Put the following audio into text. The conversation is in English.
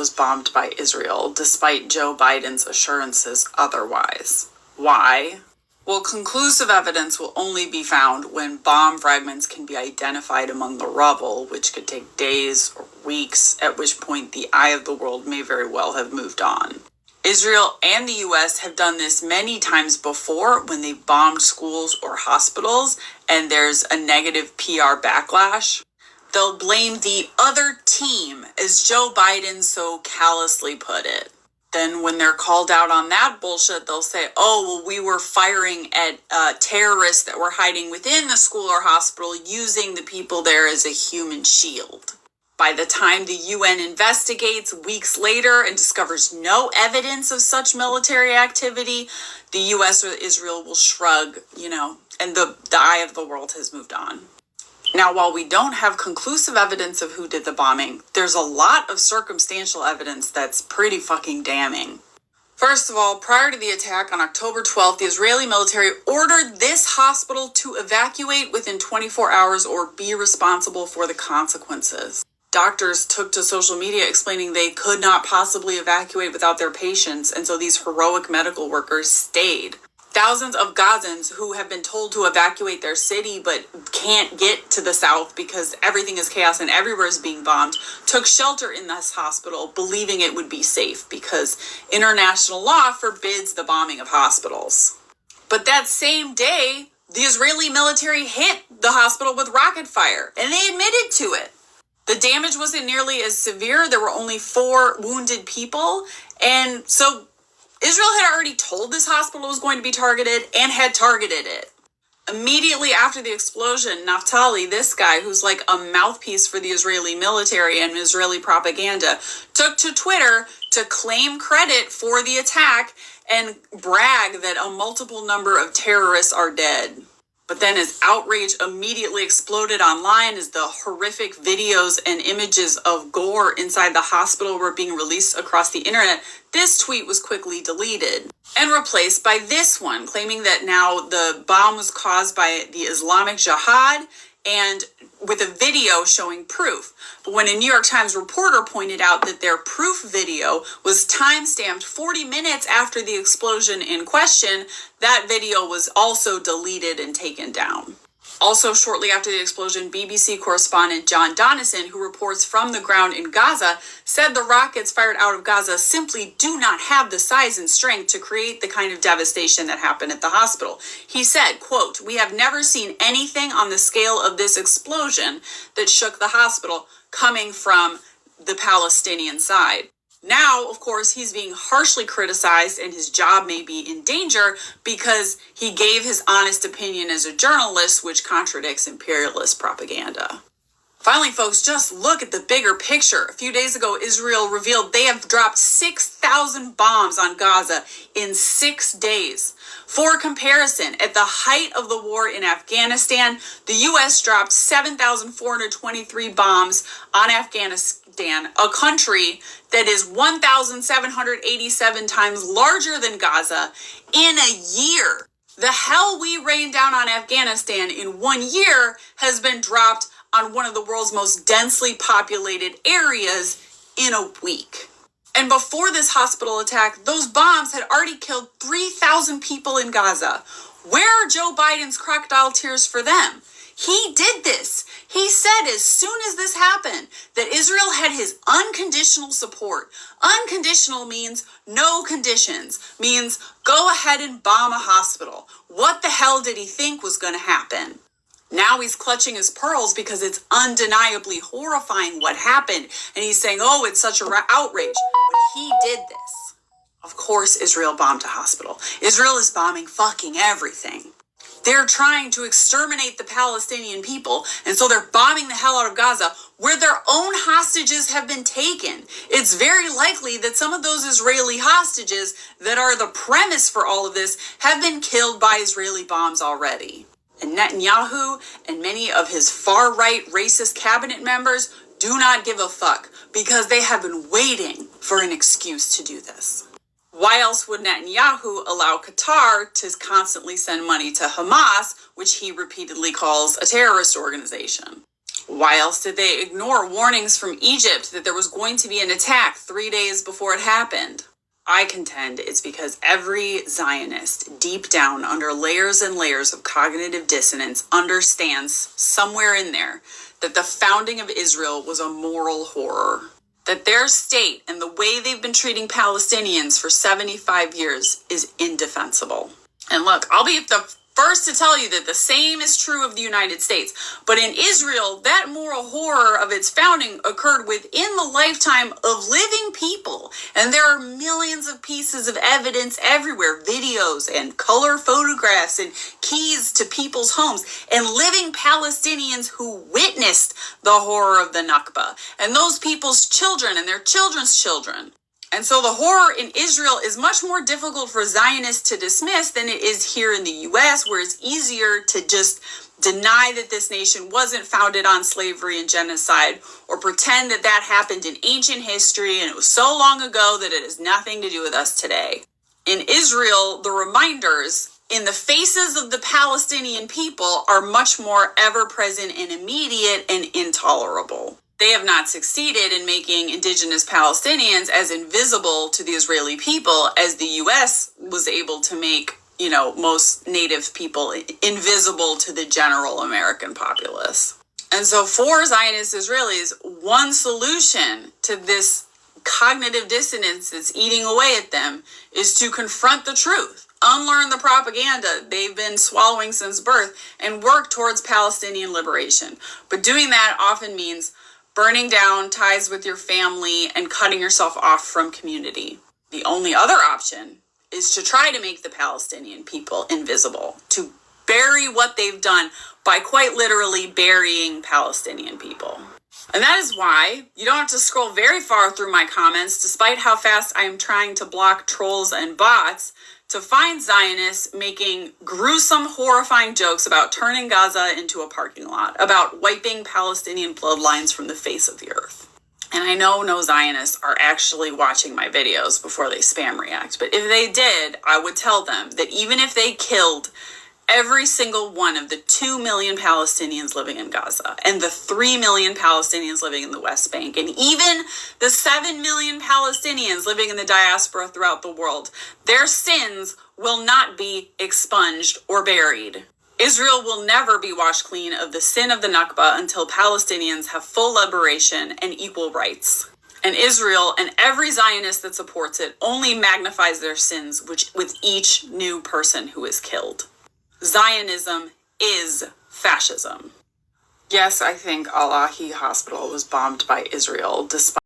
was bombed by Israel, despite Joe Biden's assurances otherwise. Why? Well, conclusive evidence will only be found when bomb fragments can be identified among the rubble, which could take days or weeks, at which point the eye of the world may very well have moved on. Israel and the US have done this many times before when they bombed schools or hospitals and there's a negative PR backlash. They'll blame the other team, as Joe Biden so callously put it. Then when they're called out on that bullshit, they'll say, oh, well, we were firing at terrorists that were hiding within the school or hospital using the people there as a human shield. By the time the UN investigates weeks later and discovers no evidence of such military activity, the US or Israel will shrug, and the eye of the world has moved on. Now, while we don't have conclusive evidence of who did the bombing, there's a lot of circumstantial evidence that's pretty fucking damning. First of all, prior to the attack on October 12th, the Israeli military ordered this hospital to evacuate within 24 hours or be responsible for the consequences. Doctors took to social media explaining they could not possibly evacuate without their patients, and so these heroic medical workers stayed. Thousands of Gazans who have been told to evacuate their city but can't get to the south because everything is chaos and everywhere is being bombed, took shelter in this hospital, believing it would be safe because international law forbids the bombing of hospitals. But that same day, the Israeli military hit the hospital with rocket fire, and they admitted to it. The damage wasn't nearly as severe. There were only 4 wounded people, and so Israel had already told this hospital was going to be targeted and had targeted it. Immediately after the explosion, Naftali, this guy who's like a mouthpiece for the Israeli military and Israeli propaganda, took to Twitter to claim credit for the attack and brag that a multiple number of terrorists are dead. But then as outrage immediately exploded online as the horrific videos and images of gore inside the hospital were being released across the internet, this tweet was quickly deleted and replaced by this one, claiming that now the bomb was caused by the Islamic Jihad and with a video showing proof. But when a New York Times reporter pointed out that their proof video was time-stamped 40 minutes after the explosion in question, that video was also deleted and taken down. Also, shortly after the explosion, BBC correspondent John Donnison, who reports from the ground in Gaza, said the rockets fired out of Gaza simply do not have the size and strength to create the kind of devastation that happened at the hospital. He said, quote, "We have never seen anything on the scale of this explosion that shook the hospital coming from the Palestinian side." Now, of course, he's being harshly criticized and his job may be in danger because he gave his honest opinion as a journalist, which contradicts imperialist propaganda. Finally, folks, just look at the bigger picture. A few days ago, Israel revealed they have dropped 6,000 bombs on Gaza in 6 days. For comparison, at the height of the war in Afghanistan, the U.S. dropped 7,423 bombs on Afghanistan, a country that is 1,787 times larger than Gaza, in a year. The hell we rained down on Afghanistan in 1 year has been dropped on one of the world's most densely populated areas in a week. And before this hospital attack, those bombs had already killed 3,000 people in Gaza. Where are Joe Biden's crocodile tears for them? He did this. He said as soon as this happened that Israel had his unconditional support. Unconditional means no conditions, means go ahead and bomb a hospital. What the hell did he think was going to happen? Now he's clutching his pearls because it's undeniably horrifying what happened. And he's saying, oh, it's such an outrage. But he did this. Of course, Israel bombed a hospital. Israel is bombing fucking everything. They're trying to exterminate the Palestinian people. And so they're bombing the hell out of Gaza, where their own hostages have been taken. It's very likely that some of those Israeli hostages that are the premise for all of this have been killed by Israeli bombs already. And Netanyahu and many of his far-right racist cabinet members do not give a fuck because they have been waiting for an excuse to do this. Why else would Netanyahu allow Qatar to constantly send money to Hamas, which he repeatedly calls a terrorist organization? Why else did they ignore warnings from Egypt that there was going to be an attack 3 days before it happened? I contend it's because every Zionist, deep down under layers and layers of cognitive dissonance, understands somewhere in there that the founding of Israel was a moral horror. That their state and the way they've been treating Palestinians for 75 years is indefensible. And look, I'll be the first to tell you that the same is true of the United States. But in Israel, that moral horror of its founding occurred within the lifetime of living people. And there are millions of pieces of evidence everywhere, videos and color photographs and keys to people's homes and living Palestinians who witnessed the horror of the Nakba and those people's children and their children's children. And so the horror in Israel is much more difficult for Zionists to dismiss than it is here in the U.S., where it's easier to just deny that this nation wasn't founded on slavery and genocide, or pretend that that happened in ancient history and it was so long ago that it has nothing to do with us today. In Israel, the reminders in the faces of the Palestinian people are much more ever-present and immediate and intolerable. They have not succeeded in making indigenous Palestinians as invisible to the Israeli people as the U.S. was able to make, most native people invisible to the general American populace. And so for Zionist Israelis, one solution to this cognitive dissonance that's eating away at them is to confront the truth, unlearn the propaganda they've been swallowing since birth, and work towards Palestinian liberation. But doing that often means burning down ties with your family and cutting yourself off from community. The only other option is to try to make the Palestinian people invisible, to bury what they've done by quite literally burying Palestinian people. And that is why you don't have to scroll very far through my comments, despite how fast I am trying to block trolls and bots, to find Zionists making gruesome, horrifying jokes about turning Gaza into a parking lot, about wiping Palestinian bloodlines from the face of the earth. And I know no Zionists are actually watching my videos before they spam react, but if they did, I would tell them that even if they killed every single one of the 2 million Palestinians living in Gaza and the 3 million Palestinians living in the West Bank and even the 7 million Palestinians living in the diaspora throughout the world, their sins will not be expunged or buried. Israel will never be washed clean of the sin of the Nakba until Palestinians have full liberation and equal rights. And Israel and every Zionist that supports it only magnifies their sins with each new person who is killed. Zionism is fascism. Yes, I think Ahly Hospital was bombed by Israel, despite